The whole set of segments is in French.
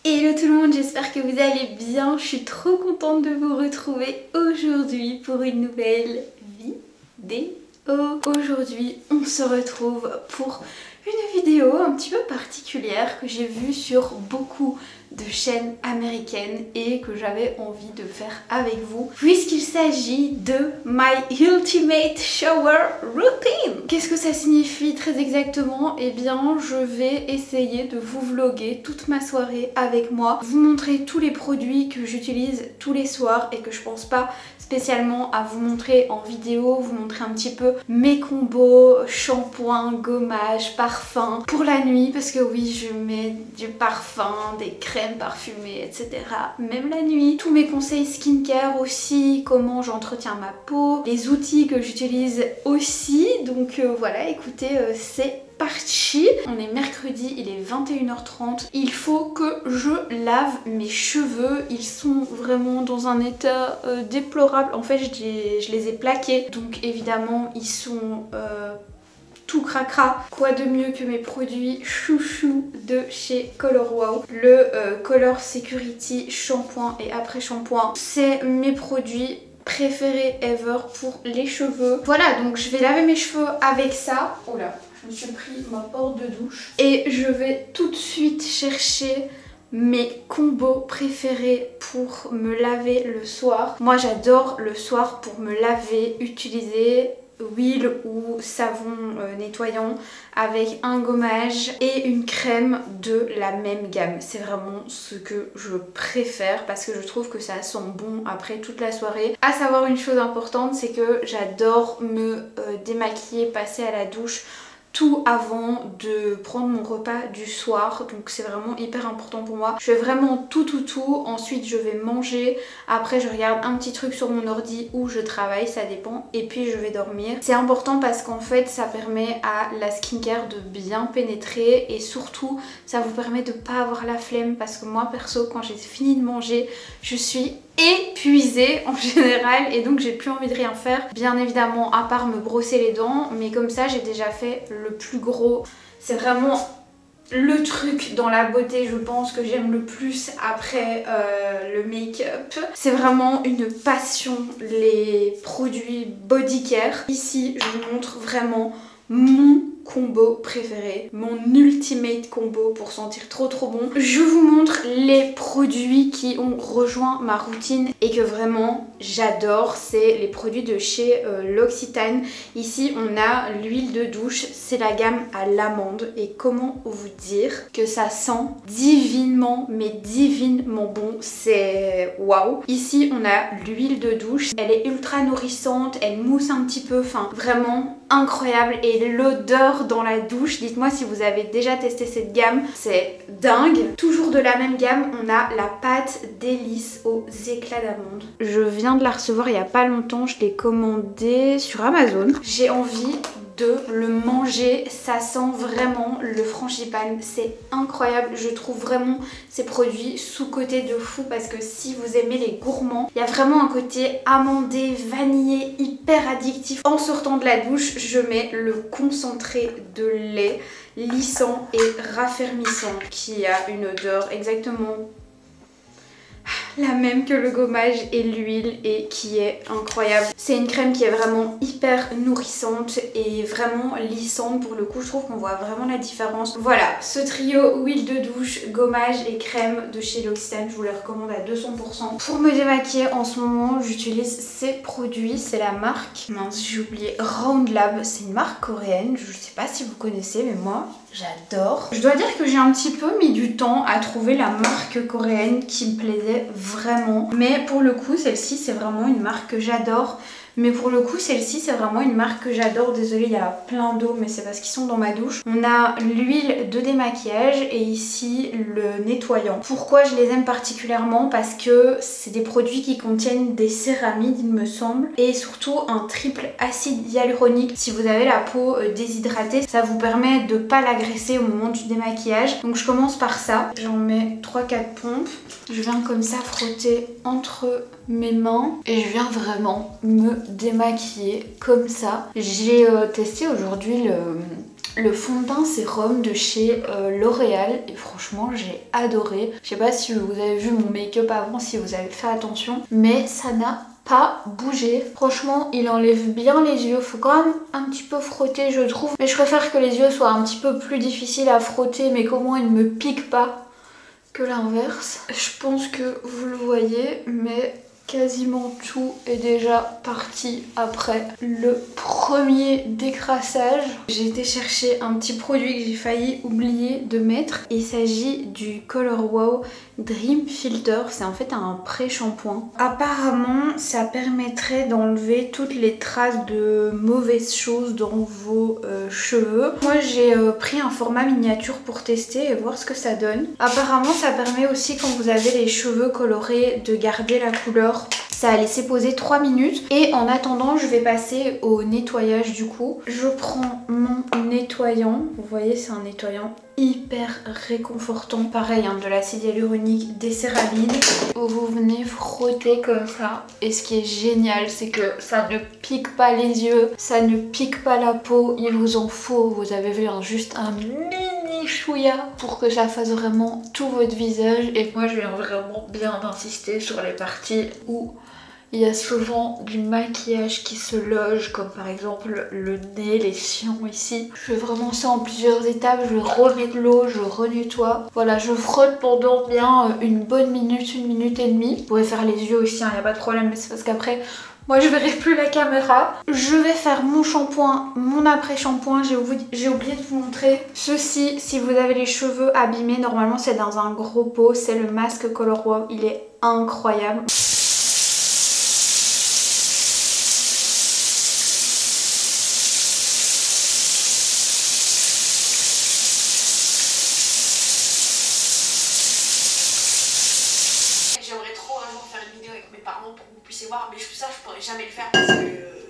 Hello tout le monde, j'espère que vous allez bien. Je suis trop contente de vous retrouver aujourd'hui pour une nouvelle vidéo. Aujourd'hui, on se retrouve pour une vidéo un petit peu particulière que j'ai vue sur beaucoup de chaînes américaines et que j'avais envie de faire avec vous puisqu'il s'agit de My Ultimate Shower Routine. Qu'est-ce que ça signifie très exactement? Eh bien, je vais essayer de vous vlogger toute ma soirée avec moi, vous montrer tous les produits que j'utilise tous les soirs et que je pense pas spécialement à vous montrer en vidéo, vous montrer un petit peu mes combos, shampoing, gommage, parfum pour la nuit parce que oui, je mets du parfum, des crèmes parfumées, etc. même la nuit. Tous mes conseils skincare aussi, comment j'entretiens ma peau, les outils que j'utilise aussi. Donc voilà, écoutez, c'est parti. On est mercredi, il est 21h30. Il faut que je lave mes cheveux. Ils sont vraiment dans un état déplorable. En fait, je les ai plaqués. Donc évidemment, ils sont tout cracra. Quoi de mieux que mes produits chouchou de chez Color Wow. Le Color Security shampoing et après shampoing. C'est mes produits préférés ever pour les cheveux. Voilà, donc je vais laver mes cheveux avec ça. Oh là, je me suis pris ma porte de douche. Et je vais tout de suite chercher mes combos préférés pour me laver le soir. Moi j'adore le soir pour me laver utiliser huile ou savon nettoyant avec un gommage et une crème de la même gamme. C'est vraiment ce que je préfère parce que je trouve que ça sent bon après toute la soirée. À savoir une chose importante, c'est que j'adore me démaquiller, passer à la douche tout avant de prendre mon repas du soir, donc c'est vraiment hyper important pour moi. Je fais vraiment tout, ensuite je vais manger, après je regarde un petit truc sur mon ordi ou je travaille, ça dépend, et puis je vais dormir. C'est important parce qu'en fait ça permet à la skincare de bien pénétrer et surtout ça vous permet de pas avoir la flemme parce que moi perso quand j'ai fini de manger je suis épuisée en général et donc j'ai plus envie de rien faire, bien évidemment à part me brosser les dents, mais comme ça j'ai déjà fait le plus gros. C'est vraiment le truc dans la beauté je pense que j'aime le plus après le make-up. C'est vraiment une passion, les produits body care. Ici je vous montre vraiment mon combo préféré, mon ultimate combo pour sentir trop bon. Je vous montre les produits qui ont rejoint ma routine et que vraiment j'adore. C'est les produits de chez L'Occitane. Ici on a l'huile de douche, c'est la gamme à l'amande et comment vous dire que ça sent divinement, mais divinement bon, c'est waouh. Ici on a l'huile de douche, elle est ultra nourrissante, elle mousse un petit peu, enfin vraiment incroyable, et l'odeur dans la douche, dites-moi si vous avez déjà testé cette gamme, c'est dingue. Toujours de la même gamme, on a la pâte délice aux éclats d'amande. Je viens de la recevoir il y a pas longtemps, je l'ai commandée sur Amazon. J'ai envie de le manger, ça sent vraiment le frangipane, c'est incroyable. Je trouve vraiment ces produits sous-cotés de fou parce que si vous aimez les gourmands, il y a vraiment un côté amandé, vanillé, hyper addictif. En sortant de la douche, je mets le concentré de lait lissant et raffermissant qui a une odeur exactement la même que le gommage et l'huile et qui est incroyable. C'est une crème qui est vraiment hyper nourrissante et vraiment lissante. Pour le coup je trouve qu'on voit vraiment la différence. Voilà, ce trio huile de douche, gommage et crème de chez L'Occitane, je vous les recommande à 200%. Pour me démaquiller en ce moment j'utilise ces produits, c'est la marque, mince j'ai oublié, Round Lab, c'est une marque coréenne, je sais pas si vous connaissez mais moi j'adore. Je dois dire que j'ai un petit peu mis du temps à trouver la marque coréenne qui me plaisait vraiment. Mais pour le coup, celle-ci, c'est vraiment une marque que j'adore. Mais pour le coup, celle-ci, c'est vraiment une marque que j'adore. Désolée, il y a plein d'eau, mais c'est parce qu'ils sont dans ma douche. On a l'huile de démaquillage et ici, le nettoyant. Pourquoi je les aime particulièrement? Parce que c'est des produits qui contiennent des céramides, il me semble. Et surtout, un triple acide hyaluronique. Si vous avez la peau déshydratée, ça vous permet de ne pas l'agresser au moment du démaquillage. Donc je commence par ça. J'en mets 3-4 pompes. Je viens comme ça frotter entre mes mains et je viens vraiment me démaquiller comme ça. J'ai testé aujourd'hui Le fond de teint sérum de chez L'Oréal et franchement j'ai adoré. Je sais pas si vous avez vu mon make-up avant, si vous avez fait attention, mais ça n'a pas bougé. Franchement il enlève bien les yeux, faut quand même un petit peu frotter je trouve, mais je préfère que les yeux soient un petit peu plus difficiles à frotter mais qu'au moins ils ne me piquent pas que l'inverse. Je pense que vous le voyez, mais quasiment tout est déjà parti après le premier décrassage. J'ai été chercher un petit produit que j'ai failli oublier de mettre. Il s'agit du Color Wow Dream Filter. C'est en fait un pré-shampoing. Apparemment ça permettrait d'enlever toutes les traces de mauvaises choses dans vos cheveux. Moi j'ai pris un format miniature pour tester et voir ce que ça donne. Apparemment ça permet aussi quand vous avez les cheveux colorés de garder la couleur. Ça a laissé poser 3 minutes et en attendant je vais passer au nettoyage du coup. Je prends mon nettoyant, vous voyez c'est un nettoyant hyper réconfortant, pareil hein, de l'acide hyaluronique, des céramides. Vous venez frotter comme ça et ce qui est génial c'est que ça ne pique pas les yeux, ça ne pique pas la peau, il vous en faut, vous avez vu hein, juste un mini chouïa pour que ça fasse vraiment tout votre visage. Et moi je viens vraiment bien d'insister sur les parties où il y a souvent du maquillage qui se loge, comme par exemple le nez, les sillons ici. Je fais vraiment ça en plusieurs étapes, je remets de l'eau, je renettoie. Voilà, je frotte pendant bien une bonne minute, 1 minute et demie. Vous pouvez faire les yeux aussi, il n'y a pas de problème, mais c'est parce qu'après, moi je verrai plus la caméra. Je vais faire mon shampoing, mon après-shampoing, j'ai oublié de vous montrer. Ceci, si vous avez les cheveux abîmés, normalement c'est dans un gros pot, c'est le masque Color Wow, il est incroyable. Voir, mais ça je pourrais jamais le faire parce que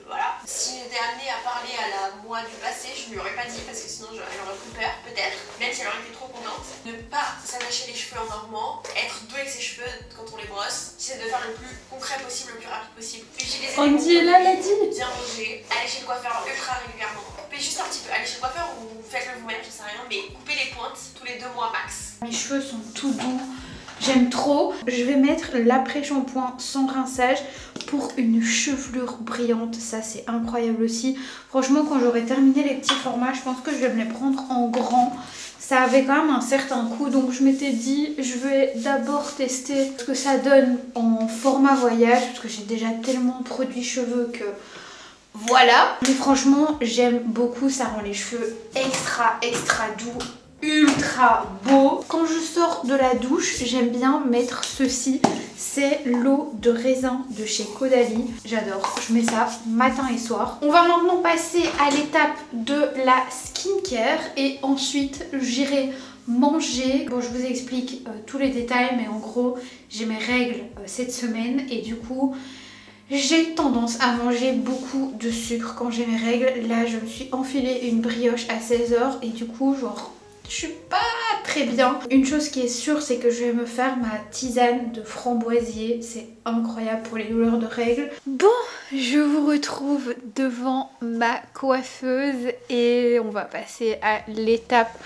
voilà. Si j'étais amenée à parler à la moi du passé, je lui aurais pas dit parce que sinon elle aurait pris peur, peut-être, même si elle aurait été trop contente. Ne pas s'attacher les cheveux en dormant, être doué avec ses cheveux quand on les brosse, c'est de faire le plus concret possible, le plus rapide possible. Utiliser on dit là l'a dit. Bien manger, aller chez le coiffeur ultra régulièrement. Coupez juste un petit peu, allez chez le coiffeur ou faites-le vous-même, je sais rien, mais coupez les pointes tous les 2 mois max. Mes cheveux sont tout doux. J'aime trop. Je vais mettre l'après-shampoing sans rinçage pour une chevelure brillante. Ça c'est incroyable aussi. Franchement quand j'aurai terminé les petits formats, je pense que je vais me les prendre en grand. Ça avait quand même un certain coût, donc je m'étais dit je vais d'abord tester ce que ça donne en format voyage, parce que j'ai déjà tellement de produits cheveux que voilà. Mais franchement j'aime beaucoup, ça rend les cheveux extra doux, ultra beau. Quand je sors de la douche, j'aime bien mettre ceci. C'est l'eau de raisin de chez Caudalie. J'adore. Je mets ça matin et soir. On va maintenant passer à l'étape de la skincare et ensuite j'irai manger. Bon, je vous explique tous les détails, mais en gros, j'ai mes règles cette semaine et du coup, j'ai tendance à manger beaucoup de sucre quand j'ai mes règles. Là, je me suis enfilé une brioche à 16 h et du coup, genre, je suis pas très bien. Une chose qui est sûre, c'est que je vais me faire ma tisane de framboisier. C'est incroyable pour les douleurs de règles. Bon, je vous retrouve devant ma coiffeuse et on va passer à l'étape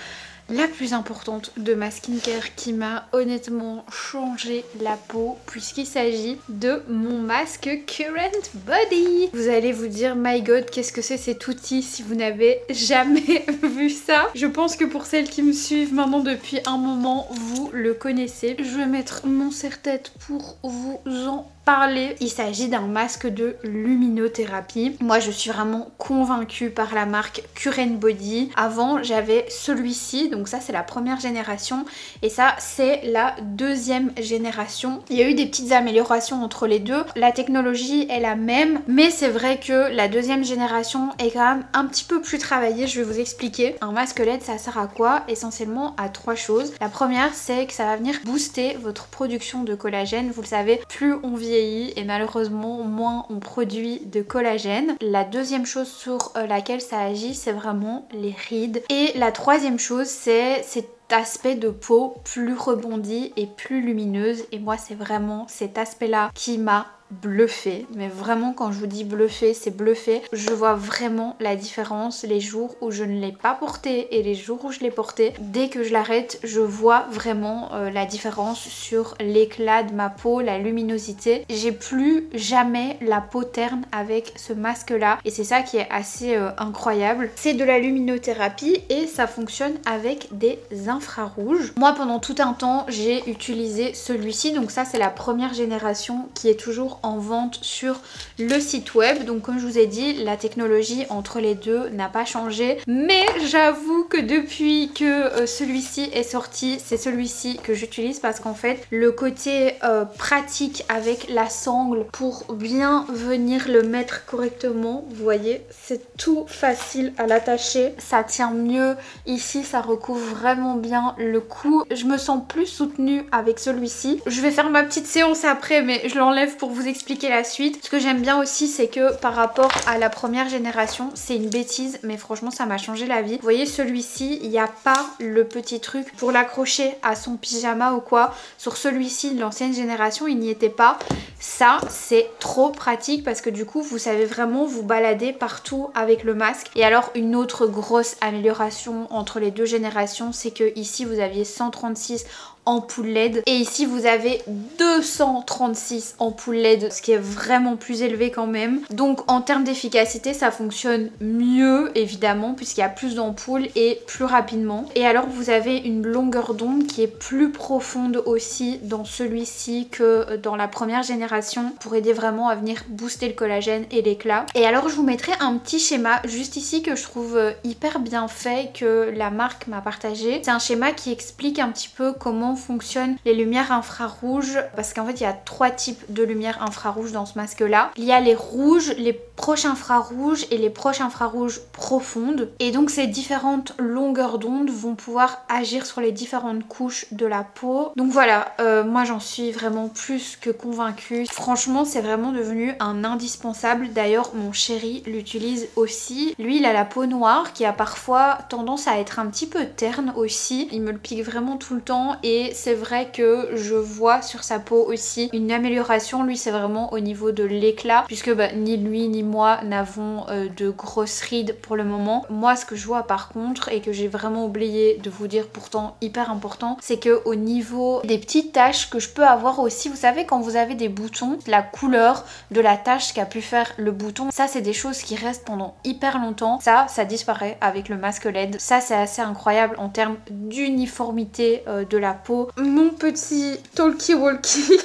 la plus importante de ma skincare qui m'a honnêtement changé la peau, puisqu'il s'agit de mon masque Current Body. Vous allez vous dire my god, qu'est-ce que c'est cet outil si vous n'avez jamais vu ça? Je pense que pour celles qui me suivent maintenant depuis un moment, vous le connaissez. Je vais mettre mon serre-tête pour vous en parler. Il s'agit d'un masque de luminothérapie. Moi je suis vraiment convaincue par la marque Current Body. Avant j'avais celui-ci, donc ça c'est la première génération et ça c'est la deuxième génération. Il y a eu des petites améliorations entre les deux. La technologie est la même, mais c'est vrai que la deuxième génération est quand même un petit peu plus travaillée. Je vais vous expliquer. Un masque LED ça sert à quoi? Essentiellement à 3 choses. La première c'est que ça va venir booster votre production de collagène. Vous le savez, plus on vieillit et malheureusement moins on produit de collagène. La deuxième chose sur laquelle ça agit, c'est vraiment les rides. Et la troisième chose, c'est cet aspect de peau plus rebondi et plus lumineuse. Et moi c'est vraiment cet aspect là qui m'a bluffée, mais vraiment quand je vous dis bluffée, c'est bluffé. Je vois vraiment la différence les jours où je ne l'ai pas portée et les jours où je l'ai portée. Dès que je l'arrête, je vois vraiment la différence sur l'éclat de ma peau, la luminosité. J'ai plus jamais la peau terne avec ce masque là et c'est ça qui est assez incroyable. C'est de la luminothérapie et ça fonctionne avec des infrarouges. Moi pendant tout un temps j'ai utilisé celui-ci, donc ça c'est la première génération qui est toujours en vente sur le site web. Donc comme je vous ai dit, la technologie entre les deux n'a pas changé, mais j'avoue que depuis que celui-ci est sorti, c'est celui-ci que j'utilise parce qu'en fait le côté pratique avec la sangle pour bien venir le mettre correctement, vous voyez, c'est tout facile à l'attacher, ça tient mieux ici, ça recouvre vraiment bien le cou. Je me sens plus soutenue avec celui-ci. Je vais faire ma petite séance après, mais je l'enlève pour vous expliquer la suite. Ce que j'aime bien aussi, c'est que par rapport à la première génération, c'est une bêtise, mais franchement ça m'a changé la vie. Vous voyez celui-ci, il n'y a pas le petit truc pour l'accrocher à son pyjama ou quoi. Sur celui-ci de l'ancienne génération, il n'y était pas. Ça, c'est trop pratique parce que du coup, vous savez vraiment vous balader partout avec le masque. Et alors, une autre grosse amélioration entre les deux générations, c'est que ici, vous aviez 136 ampoules LED et ici vous avez 236 ampoules LED, ce qui est vraiment plus élevé quand même. Donc en termes d'efficacité ça fonctionne mieux évidemment puisqu'il y a plus d'ampoules et plus rapidement. Et alors vous avez une longueur d'onde qui est plus profonde aussi dans celui-ci que dans la première génération pour aider vraiment à venir booster le collagène et l'éclat. Et alors je vous mettrai un petit schéma juste ici que je trouve hyper bien fait, que la marque m'a partagé. C'est un schéma qui explique un petit peu comment fonctionnent les lumières infrarouges, parce qu'en fait il y a 3 types de lumières infrarouges dans ce masque là. Il y a les rouges, les proches infrarouges et les proches infrarouges profondes, et donc ces différentes longueurs d'onde vont pouvoir agir sur les différentes couches de la peau. Donc voilà, moi j'en suis vraiment plus que convaincue. Franchement c'est vraiment devenu un indispensable. D'ailleurs mon chéri l'utilise aussi. Lui il a la peau noire qui a parfois tendance à être un petit peu terne aussi. Il me le pique vraiment tout le temps et c'est vrai que je vois sur sa peau aussi une amélioration. Lui c'est vraiment au niveau de l'éclat puisque ni lui ni moi n'avons de grosses rides pour le moment. Moi ce que je vois par contre et que j'ai vraiment oublié de vous dire, pourtant hyper important, c'est que au niveau des petites taches que je peux avoir aussi, vous savez quand vous avez des boutons, la couleur de la tache qu'a pu faire le bouton, ça c'est des choses qui restent pendant hyper longtemps. Ça disparaît avec le masque LED. Ça c'est assez incroyable en termes d'uniformité de la peau. Mon petit talkie-walkie,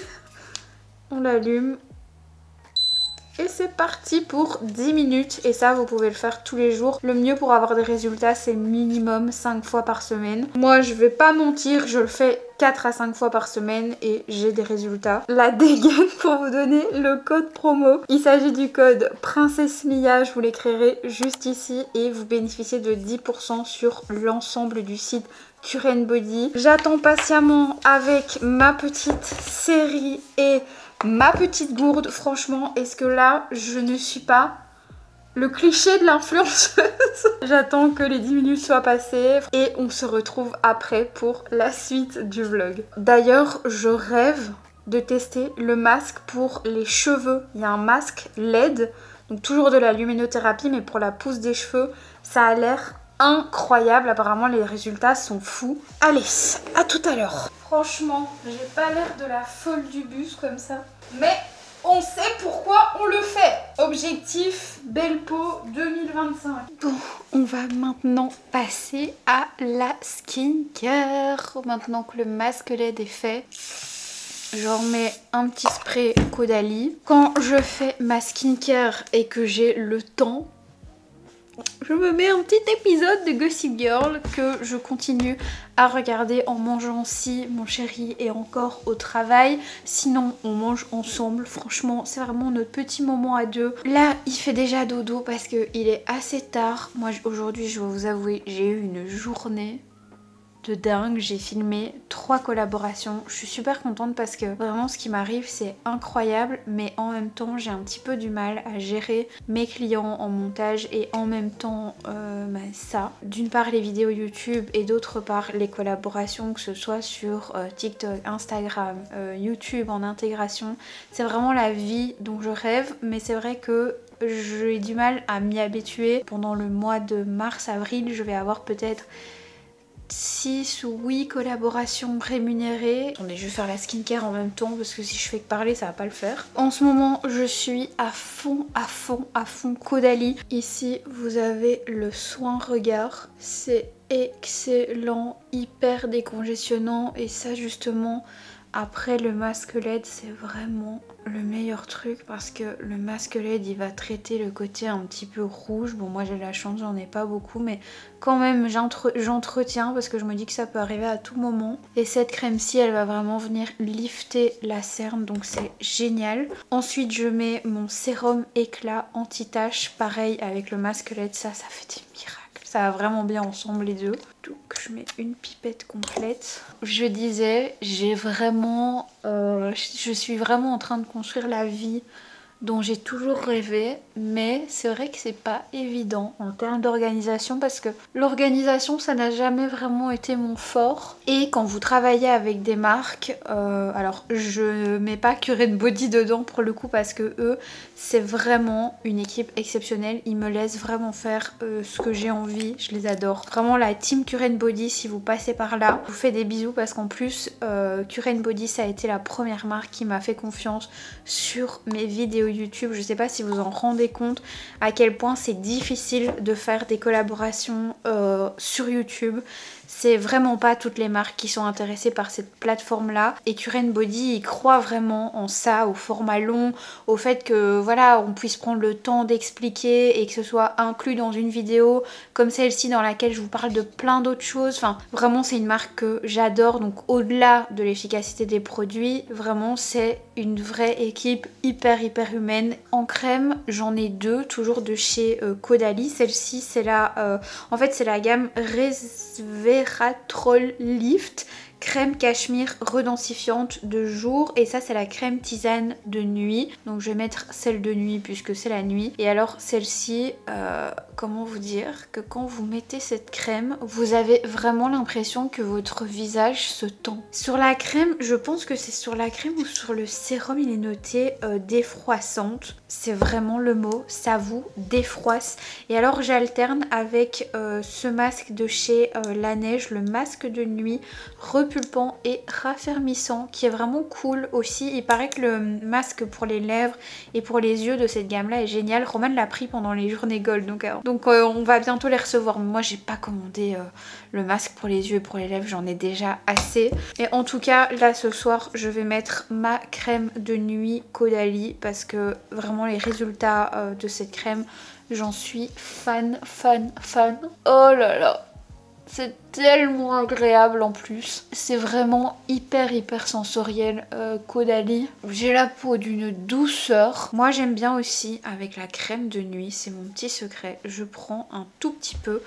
on l'allume et c'est parti pour 10 minutes. Et ça vous pouvez le faire tous les jours. Le mieux pour avoir des résultats c'est minimum 5 fois par semaine. Moi je vais pas mentir, je le fais 4 à 5 fois par semaine et j'ai des résultats. La dégaine pour vous donner le code promo. Il s'agit du code Princesse Mia, je vous l'écrirai juste ici et vous bénéficiez de 10% sur l'ensemble du site Cure & Body. J'attends patiemment avec ma petite série et ma petite gourde. Franchement, est-ce que là, je ne suis pas le cliché de l'influenceuse? J'attends que les 10 minutes soient passées et on se retrouve après pour la suite du vlog. D'ailleurs, je rêve de tester le masque pour les cheveux. Il y a un masque LED, donc toujours de la luminothérapie, mais pour la pousse des cheveux. Ça a l'air incroyable, apparemment les résultats sont fous. Allez, à tout à l'heure. Franchement, j'ai pas l'air de la folle du bus comme ça, mais on sait pourquoi on le fait. Objectif belle peau 2025. Bon, on va maintenant passer à la skincare. Maintenant que le masque LED est fait, je remets un petit spray Caudalie. Quand je fais ma skincare et que j'ai le temps, je me mets un petit épisode de Gossip Girl que je continue à regarder en mangeant si mon chéri est encore au travail. Sinon on mange ensemble. Franchement c'est vraiment notre petit moment à deux. Là il fait déjà dodo parce qu'il est assez tard. Moi aujourd'hui je vais vous avouer, j'ai eu une journée de dingue. J'ai filmé 3 collaborations. Je suis super contente parce que vraiment ce qui m'arrive c'est incroyable, mais en même temps j'ai un petit peu du mal à gérer mes clients en montage et en même temps ça. D'une part les vidéos YouTube et d'autre part les collaborations, que ce soit sur TikTok, Instagram, YouTube en intégration. C'est vraiment la vie dont je rêve, mais c'est vrai que j'ai du mal à m'y habituer. Pendant le mois de mars-avril, je vais avoir peut-être 6 ou 8 collaborations rémunérées. Attendez, je vais faire la skincare en même temps parce que si je fais que parler, ça va pas le faire. En ce moment, je suis à fond Caudalie. Ici, vous avez le soin regard. C'est excellent, hyper décongestionnant et ça justement... Après le masque LED c'est vraiment le meilleur truc parce que le masque LED il va traiter le côté un petit peu rouge. Bon moi j'ai la chance, j'en ai pas beaucoup mais quand même j'entretiens parce que je me dis que ça peut arriver à tout moment. Et cette crème-ci elle va vraiment venir lifter la cerne donc c'est génial. Ensuite je mets mon sérum éclat anti-tache, pareil avec le masque LED, ça fait des miracles. Ça va vraiment bien ensemble les deux. Donc je mets une pipette complète. Je disais, j'ai vraiment... je suis vraiment en train de construire la vie dont j'ai toujours rêvé, mais c'est vrai que c'est pas évident en termes d'organisation parce que l'organisation ça n'a jamais vraiment été mon fort. Et quand vous travaillez avec des marques, alors je mets pas Cure & Body dedans pour le coup parce que eux c'est vraiment une équipe exceptionnelle, ils me laissent vraiment faire ce que j'ai envie, je les adore. Vraiment la team Cure & Body, si vous passez par là, je vous fais des bisous parce qu'en plus Cure & Body ça a été la première marque qui m'a fait confiance sur mes vidéos YouTube. Je sais pas si vous en rendez compte à quel point c'est difficile de faire des collaborations sur YouTube. C'est vraiment pas toutes les marques qui sont intéressées par cette plateforme là et Cure & Body ils croient vraiment en ça, au format long, au fait que voilà on puisse prendre le temps d'expliquer et que ce soit inclus dans une vidéo comme celle-ci dans laquelle je vous parle de plein d'autres choses. Enfin vraiment c'est une marque que j'adore, donc au-delà de l'efficacité des produits, vraiment c'est une vraie équipe hyper humaine. En crème j'en ai 2 toujours de chez Caudalie. Celle-ci c'est la en fait c'est la gamme Resveratrol Lift, crème cachemire redensifiante de jour, et ça c'est la crème tisane de nuit. Donc je vais mettre celle de nuit puisque c'est la nuit. Et alors celle-ci, comment vous dire que quand vous mettez cette crème, vous avez vraiment l'impression que votre visage se tend. Sur la crème, je pense que c'est sur la crème ou sur le sérum, il est noté défroissante. C'est vraiment le mot, ça vous défroisse. Et alors j'alterne avec ce masque de chez La Neige, le masque de nuit repulpant et raffermissant qui est vraiment cool aussi. Il paraît que le masque pour les lèvres et pour les yeux de cette gamme là est génial. Roman l'a pris pendant les journées Gold donc on va bientôt les recevoir. Moi j'ai pas commandé le masque pour les yeux et pour les lèvres, j'en ai déjà assez. Et en tout cas là ce soir je vais mettre ma crème de nuit Caudalie parce que vraiment les résultats de cette crème, j'en suis fan. Oh là là, c'est tellement agréable en plus. C'est vraiment hyper sensoriel Caudalie. J'ai la peau d'une douceur. Moi j'aime bien aussi avec la crème de nuit, c'est mon petit secret. Je prends un tout petit peu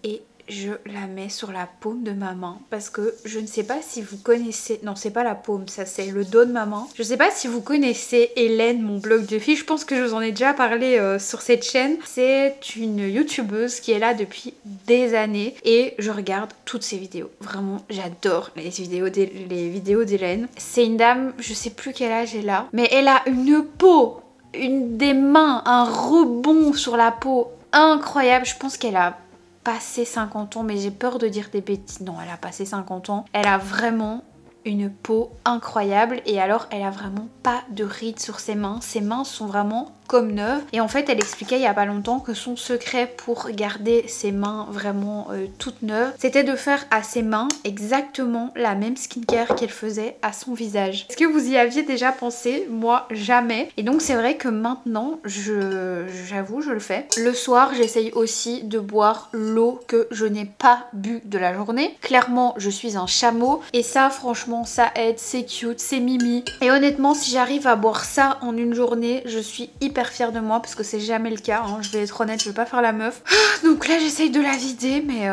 et je la mets sur la paume de ma main parce que je ne sais pas si vous connaissez, non c'est pas la paume, ça c'est le dos de ma main. Je sais pas si vous connaissez Hélène, mon blog de filles, je pense que je vous en ai déjà parlé sur cette chaîne. C'est une youtubeuse qui est là depuis des années et je regarde toutes ses vidéos. Vraiment j'adore les vidéos d'Hélène. C'est une dame, je sais plus quel âge elle a, mais elle a une peau, des mains, un rebond sur la peau incroyable. Je pense qu'elle a passé 50 ans, mais j'ai peur de dire des bêtises. Non, elle a passé 50 ans. Elle a vraiment une peau incroyable et alors elle a vraiment pas de rides sur ses mains. Ses mains sont vraiment comme neuves. Et en fait elle expliquait il y a pas longtemps que son secret pour garder ses mains vraiment toutes neuves, c'était de faire à ses mains exactement la même skincare qu'elle faisait à son visage. Est-ce que vous y aviez déjà pensé? Moi jamais. Et donc c'est vrai que maintenant j'avoue je le fais. Le soir j'essaye aussi de boire l'eau que je n'ai pas bu de la journée. Clairement je suis un chameau et ça franchement ça aide, c'est cute, c'est mimi. Et honnêtement si j'arrive à boire ça en une journée, je suis hyper fière de moi parce que c'est jamais le cas, hein. Je vais être honnête, je vais pas faire la meuf. Donc là j'essaye de la vider mais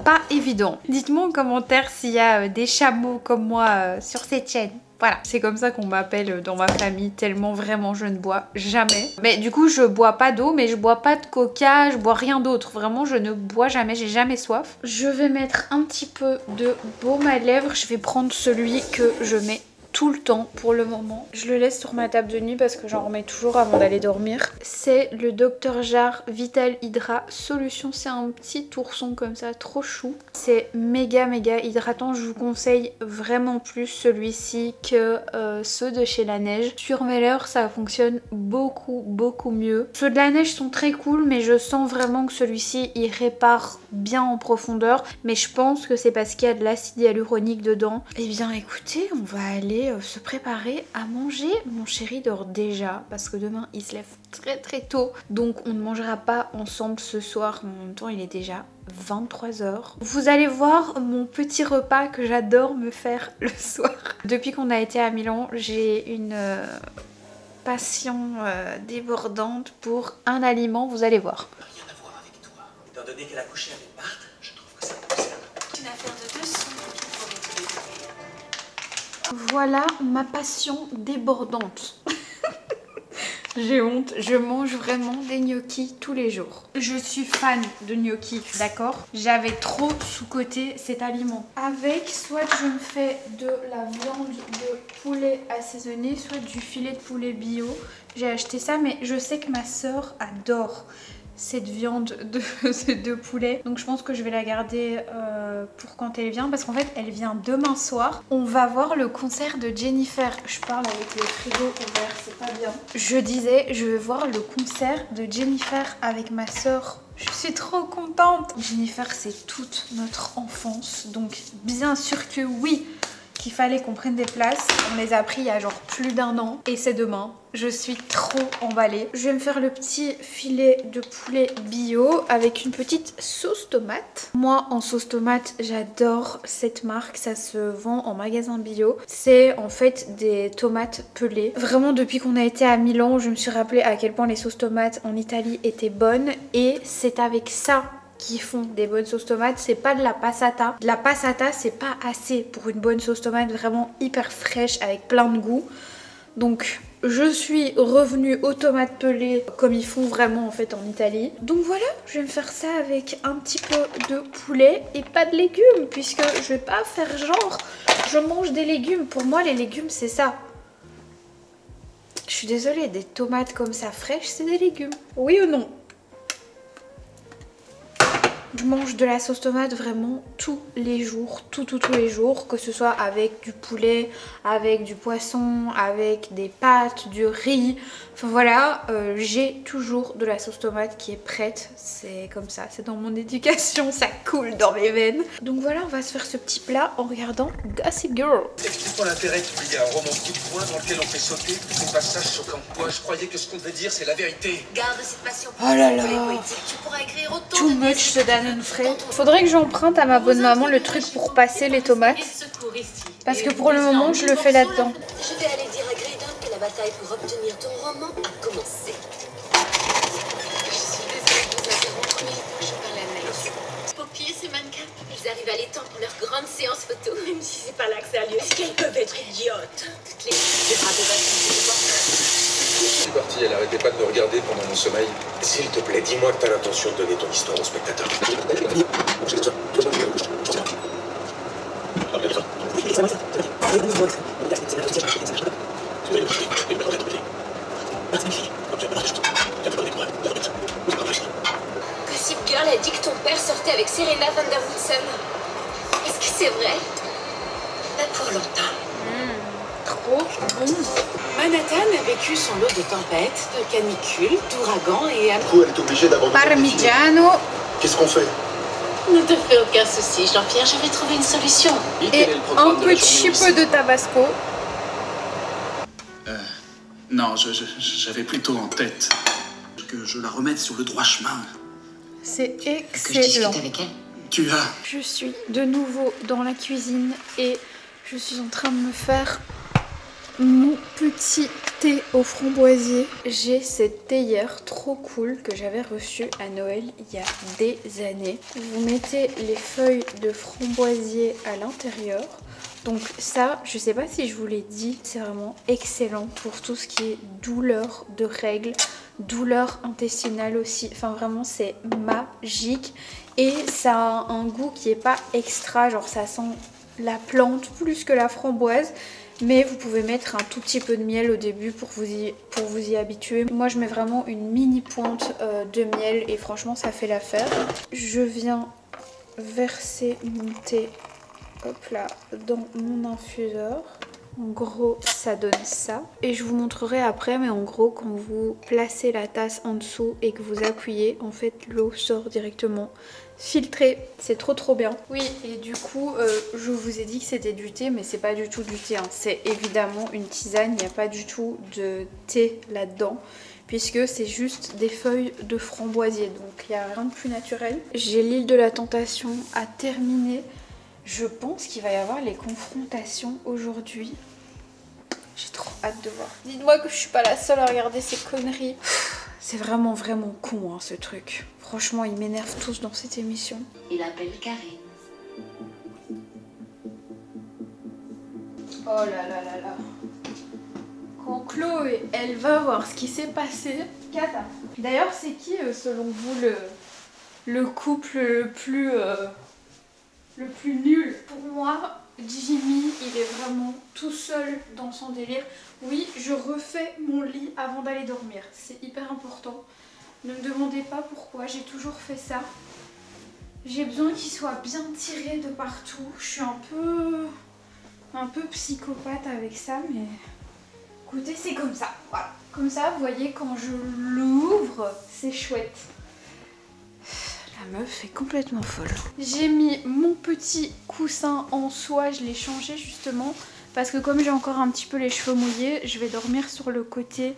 pas évident. Dites-moi en commentaire s'il y a des chameaux comme moi sur cette chaîne. Voilà, c'est comme ça qu'on m'appelle dans ma famille, tellement vraiment je ne bois jamais. Mais du coup je bois pas d'eau, mais je bois pas de coca, je bois rien d'autre. Vraiment je ne bois jamais, j'ai jamais soif. Je vais mettre un petit peu de baume à lèvres. Je vais prendre celui que je mets tout le temps pour le moment. Je le laisse sur ma table de nuit parce que j'en remets toujours avant d'aller dormir. C'est le Dr Jart Vital Hydra Solution. C'est un petit ourson comme ça, trop chou. C'est méga hydratant. Je vous conseille vraiment plus celui-ci que ceux de chez La Neige. Sur mes lèvres, ça fonctionne beaucoup mieux. Ceux de La Neige sont très cool, mais je sens vraiment que celui-ci, il répare bien en profondeur. Mais je pense que c'est parce qu'il y a de l'acide hyaluronique dedans. Eh bien écoutez, on va aller se préparer à manger. Mon chéri dort déjà parce que demain il se lève très tôt, donc on ne mangera pas ensemble ce soir, mais en même temps il est déjà 23 h. Vous allez voir mon petit repas que j'adore me faire le soir. Depuis qu'on a été à Milan, j'ai une passion débordante pour un aliment, vous allez voir. Rien à voir avec toi. Étant donné qu'elle a couché avec Bart, je trouve que ça me concerne. C'est une affaire de 200 qu'il faut réguler. Voilà ma passion débordante. J'ai honte, je mange vraiment des gnocchis tous les jours. Je suis fan de gnocchis, d'accord? J'avais trop sous-coté cet aliment. Avec, soit je me fais de la viande de poulet assaisonnée, soit du filet de poulet bio. J'ai acheté ça, mais je sais que ma soeur adore cette viande de poulet, donc je pense que je vais la garder pour quand elle vient, parce qu'en fait elle vient demain soir. On va voir le concert de Jennifer. Je parle avec le frigo ouvert, c'est pas bien. Je disais, je vais voir le concert de Jennifer avec ma soeur. Je suis trop contente. Jennifer, c'est toute notre enfance, donc bien sûr que oui, qu'il fallait qu'on prenne des places. On les a pris il y a genre plus d'1 an et c'est demain. Je suis trop emballée. Je vais me faire le petit filet de poulet bio avec une petite sauce tomate. Moi, en sauce tomate, j'adore cette marque. Ça se vend en magasin bio. C'est en fait des tomates pelées. Vraiment, depuis qu'on a été à Milan, je me suis rappelé à quel point les sauces tomates en Italie étaient bonnes. Et c'est avec ça qui font des bonnes sauces tomates, c'est pas de la passata. De la passata, c'est pas assez pour une bonne sauce tomate vraiment hyper fraîche avec plein de goût. Donc je suis revenue aux tomates pelées comme ils font vraiment en fait en Italie. Donc voilà, je vais me faire ça avec un petit peu de poulet et pas de légumes, puisque je vais pas faire genre je mange des légumes. Pour moi les légumes c'est ça. Je suis désolée, des tomates comme ça fraîches c'est des légumes. Oui ou non? Je mange de la sauce tomate vraiment tous les jours, tous les jours, que ce soit avec du poulet, avec du poisson, avec des pâtes, du riz. Enfin voilà, j'ai toujours de la sauce tomate qui est prête. C'est comme ça, c'est dans mon éducation, ça coule dans mes veines. Donc voilà, on va se faire ce petit plat en regardant Gossip Girl. Explique-moi l'intérêt qu'il y a un roman coup de poing dans lequel on fait sauter tous ces passages choquants. Moi, je croyais que ce qu'on devait dire, c'est la vérité. Garde cette passion pour Oh là les là. poétiques. Tu pourras écrire autant Too de much pièces ce Danone frais. Faudrait que j'emprunte à ma bonne maman le truc pour passer les tomates. Parce que pour le moment, je le fais là-dedans. Je vais aller dire à Graydon que la bataille pour obtenir ton roman a commencé. Je suis désolée de vous interrompre, mais je parle à Naïs. Poppy et ses mannequins, ils arrivent à l'étang pour leur grande séance photo. Même si c'est pas là que ça a lieu. Est-ce qu'elles peuvent être idiotes? Toutes les bras de Je suis partie, elle arrêtait pas de me regarder pendant mon sommeil. S'il te plaît, dis-moi que t'as l'intention de donner ton histoire au spectateur. Gossip Girl a dit que ton père sortait avec Serena van der Woodsen. Est-ce que c'est vrai? Pas pour longtemps. Trop bon. Manhattan a vécu son lot de tempêtes, de canicules, d'ouragans et Du coup, elle est obligée d'abandonner les filles. Parmigiano Qu'est-ce qu'on fait? Ne te fais aucun souci, Jean-Pierre, je vais trouver une solution. et un petit peu de tabasco. Non, j'avais plutôt en tête que je la remette sur le droit chemin. C'est Que je excellent. discute avec elle. Tu as... Je suis de nouveau dans la cuisine et je suis en train de me faire mon petit thé au framboisier. J'ai cette théière trop cool que j'avais reçue à Noël il y a des années. Vous mettez les feuilles de framboisier à l'intérieur. Donc ça, je sais pas si je vous l'ai dit, c'est vraiment excellent pour tout ce qui est douleur de règles, douleur intestinale aussi. Enfin vraiment c'est magique et ça a un goût qui est pas extra, genre ça sent la plante plus que la framboise. Mais vous pouvez mettre un tout petit peu de miel au début pour vous y habituer. Moi je mets vraiment une mini pointe de miel et franchement ça fait l'affaire. Je viens verser mon thé, hop là, dans mon infuseur. En gros ça donne ça. Et je vous montrerai après, mais en gros quand vous placez la tasse en dessous et que vous appuyez, en fait l'eau sort directement filtrée. C'est trop bien. Oui, et du coup je vous ai dit que c'était du thé, mais c'est pas du tout du thé, hein. C'est évidemment une tisane, il n'y a pas du tout de thé là-dedans, puisque c'est juste des feuilles de framboisier, donc il n'y a rien de plus naturel. J'ai l'île de la tentation à terminer. Je pense qu'il va y avoir les confrontations aujourd'hui. J'ai trop hâte de voir. Dites-moi que je suis pas la seule à regarder ces conneries. C'est vraiment con hein, ce truc. Franchement, ils m'énervent tous dans cette émission. Il appelle Karine. Oh là là là là. Quand Chloé, elle va voir ce qui s'est passé. Cata. D'ailleurs, c'est qui selon vous le couple le plus nul? Pour moi, Jimmy, il est vraiment tout seul dans son délire. Oui, je refais mon lit avant d'aller dormir. C'est hyper important. Ne me demandez pas pourquoi, j'ai toujours fait ça. J'ai besoin qu'il soit bien tiré de partout. Je suis un peu psychopathe avec ça, mais écoutez, c'est comme ça. Voilà. Comme ça, vous voyez, quand je l'ouvre, c'est chouette. La meuf est complètement folle. J'ai mis mon petit coussin en soie, je l'ai changé justement parce que comme j'ai encore un petit peu les cheveux mouillés, je vais dormir sur le côté,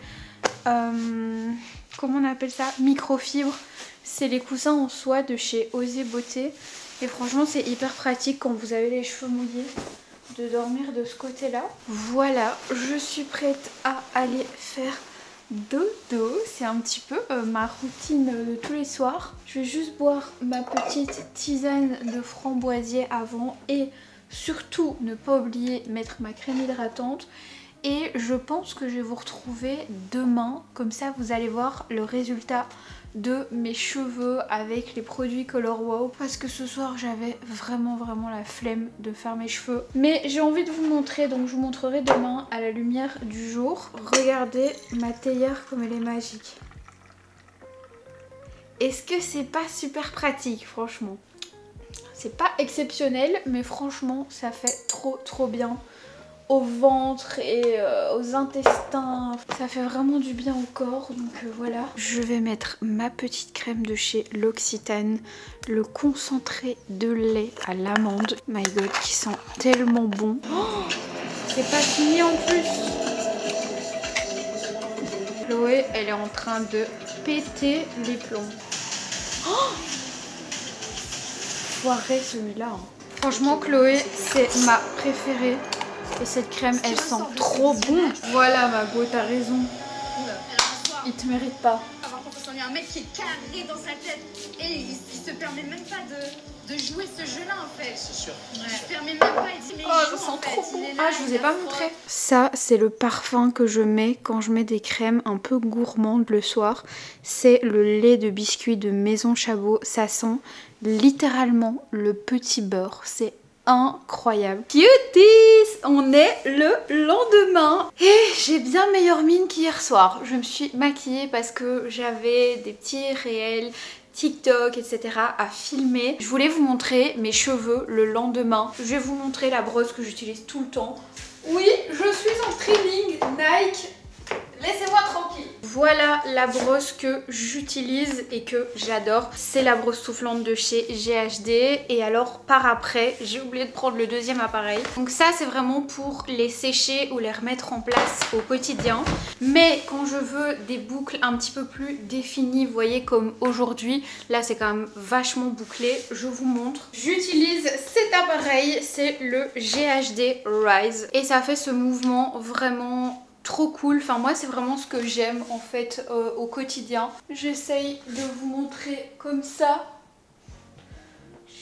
comment on appelle ça, microfibre. C'est les coussins en soie de chez Osez Beauté et franchement c'est hyper pratique quand vous avez les cheveux mouillés de dormir de ce côté là. Voilà, je suis prête à aller faire dodo, c'est un petit peu ma routine de tous les soirs. Je vais juste boire ma petite tisane de framboisier avant et surtout ne pas oublier mettre ma crème hydratante. Et je pense que je vais vous retrouver demain, comme ça vous allez voir le résultat de mes cheveux avec les produits Color Wow, parce que ce soir j'avais vraiment la flemme de faire mes cheveux, mais j'ai envie de vous montrer, donc je vous montrerai demain à la lumière du jour. Regardez ma théière comme elle est magique. Est-ce que c'est pas super pratique? Franchement c'est pas exceptionnel, mais franchement ça fait trop bien au ventre et aux intestins. Ça fait vraiment du bien au corps, donc voilà. Je vais mettre ma petite crème de chez L'Occitane, le concentré de lait à l'amande. My god, qui sent tellement bon. Oh, c'est pas fini en plus. Chloé, elle est en train de péter les plombs. Oh, foiré celui-là. Hein. Franchement, Chloé, c'est ma préférée. Et cette crème, elle sent trop bon. Voilà, Mago, t'as raison. Il te mérite pas. Par contre, il y a un mec qui est carré dans sa tête. Et il se permet même pas de jouer ce jeu-là, en fait. C'est sûr. Ouais. Il se permet même pas. Il dit, mais oh, ça sent trop bon. Ah, je vous ai pas montré. Ça, c'est le parfum que je mets quand je mets des crèmes un peu gourmandes le soir. C'est le lait de biscuit de Maison Chabot. Ça sent littéralement le petit beurre. C'est incroyable. Cuties, on est le lendemain et j'ai bien meilleure mine qu'hier soir. Je me suis maquillée parce que j'avais des petits réels TikTok, etc. à filmer. Je voulais vous montrer mes cheveux le lendemain. Je vais vous montrer la brosse que j'utilise tout le temps. Oui, je suis en streaming Nike. Laissez-moi tranquille. Voilà la brosse que j'utilise et que j'adore. C'est la brosse soufflante de chez GHD. Et alors par après, j'ai oublié de prendre le deuxième appareil. Donc ça c'est vraiment pour les sécher ou les remettre en place au quotidien. Mais quand je veux des boucles un petit peu plus définies, vous voyez comme aujourd'hui, là c'est quand même vachement bouclé, je vous montre. J'utilise cet appareil, c'est le GHD Rise. Et ça fait ce mouvement vraiment trop cool. Enfin moi c'est vraiment ce que j'aime en fait au quotidien. J'essaye de vous montrer comme ça.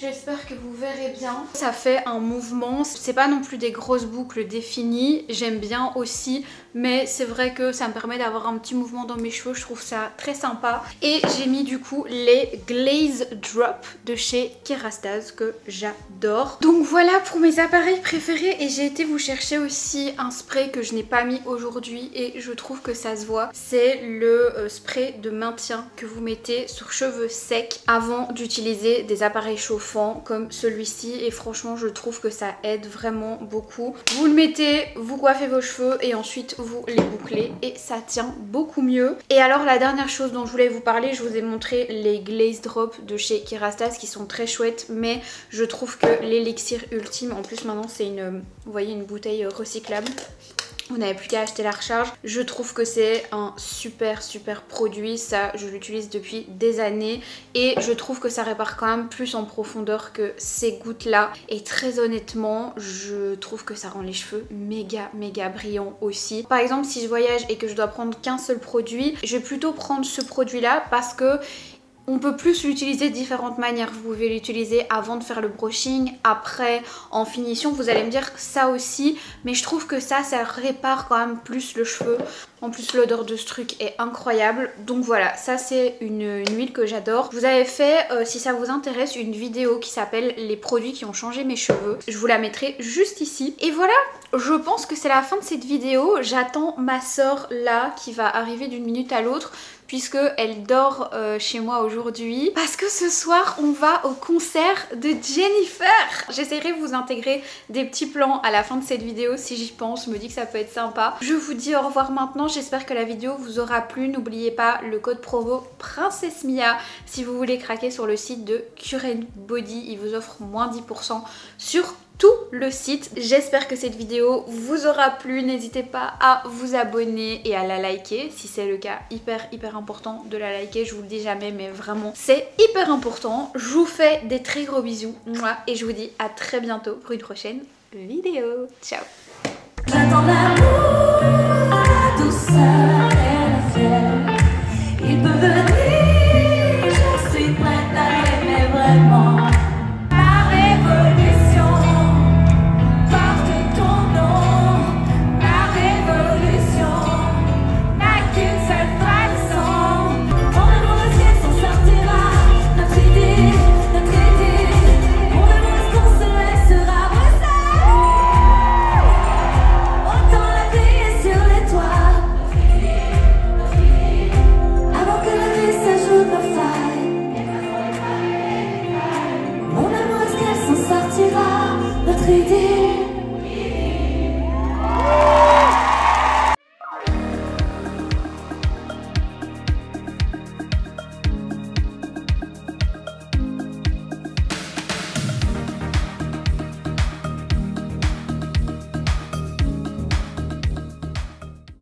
J'espère que vous verrez bien. Ça fait un mouvement, c'est pas non plus des grosses boucles définies, j'aime bien aussi, mais c'est vrai que ça me permet d'avoir un petit mouvement dans mes cheveux, je trouve ça très sympa. Et j'ai mis du coup les Glaze Drop de chez Kerastase que j'adore. Donc voilà pour mes appareils préférés, et j'ai été vous chercher aussi un spray que je n'ai pas mis aujourd'hui et je trouve que ça se voit. C'est le spray de maintien que vous mettez sur cheveux secs avant d'utiliser des appareils chauffants comme celui-ci, et franchement je trouve que ça aide vraiment beaucoup. Vous le mettez, vous coiffez vos cheveux et ensuite vous les bouclez et ça tient beaucoup mieux. Et alors la dernière chose dont je voulais vous parler, je vous ai montré les Glaze Drop de chez Kerastase qui sont très chouettes, mais je trouve que l'élixir ultime, en plus maintenant c'est une, vous voyez, une bouteille recyclable. Vous n'avez plus qu'à acheter la recharge. Je trouve que c'est un super produit. Ça, je l'utilise depuis des années et je trouve que ça répare quand même plus en profondeur que ces gouttes là. Et très honnêtement, je trouve que ça rend les cheveux méga brillants aussi. Par exemple, si je voyage et que je dois prendre qu'un seul produit, je vais plutôt prendre ce produit là parce que on peut plus l'utiliser de différentes manières. Vous pouvez l'utiliser avant de faire le brushing, après en finition, vous allez me dire ça aussi, mais je trouve que ça répare quand même plus le cheveu. En plus l'odeur de ce truc est incroyable. Donc voilà, ça c'est une huile que j'adore. Je vous avais fait, si ça vous intéresse, une vidéo qui s'appelle les produits qui ont changé mes cheveux. Je vous la mettrai juste ici. Et voilà, je pense que c'est la fin de cette vidéo. J'attends ma soeur là qui va arriver d'une minute à l'autre, puisque elle dort chez moi aujourd'hui. Parce que ce soir, on va au concert de Jennifer. J'essaierai de vous intégrer des petits plans à la fin de cette vidéo si j'y pense. Je me dis que ça peut être sympa. Je vous dis au revoir maintenant. J'espère que la vidéo vous aura plu. N'oubliez pas le code promo Princesse Mia si vous voulez craquer sur le site de Current Body. Il vous offre moins 10% sur tout le site. J'espère que cette vidéo vous aura plu. N'hésitez pas à vous abonner et à la liker si c'est le cas. Hyper important de la liker, je vous le dis jamais, mais vraiment c'est hyper important. Je vous fais des très gros bisous et je vous dis à très bientôt pour une prochaine vidéo. Ciao. J'attends l'amour, la douceur et la fièvre. Il peut venir, je suis prête à l'aimer vraiment. Ma révolution porte ton nom. Ma révolution n'a qu'une seule façon. Mon amour de ciel s'en sortira. Notre idée. Mon amour est-ce qu'on se laissera brûler? Autant la briller sur les toits. Avant que la vie s'ajoute nos failles. Mon amour est-ce qu'elle s'en sortira? Notre idée.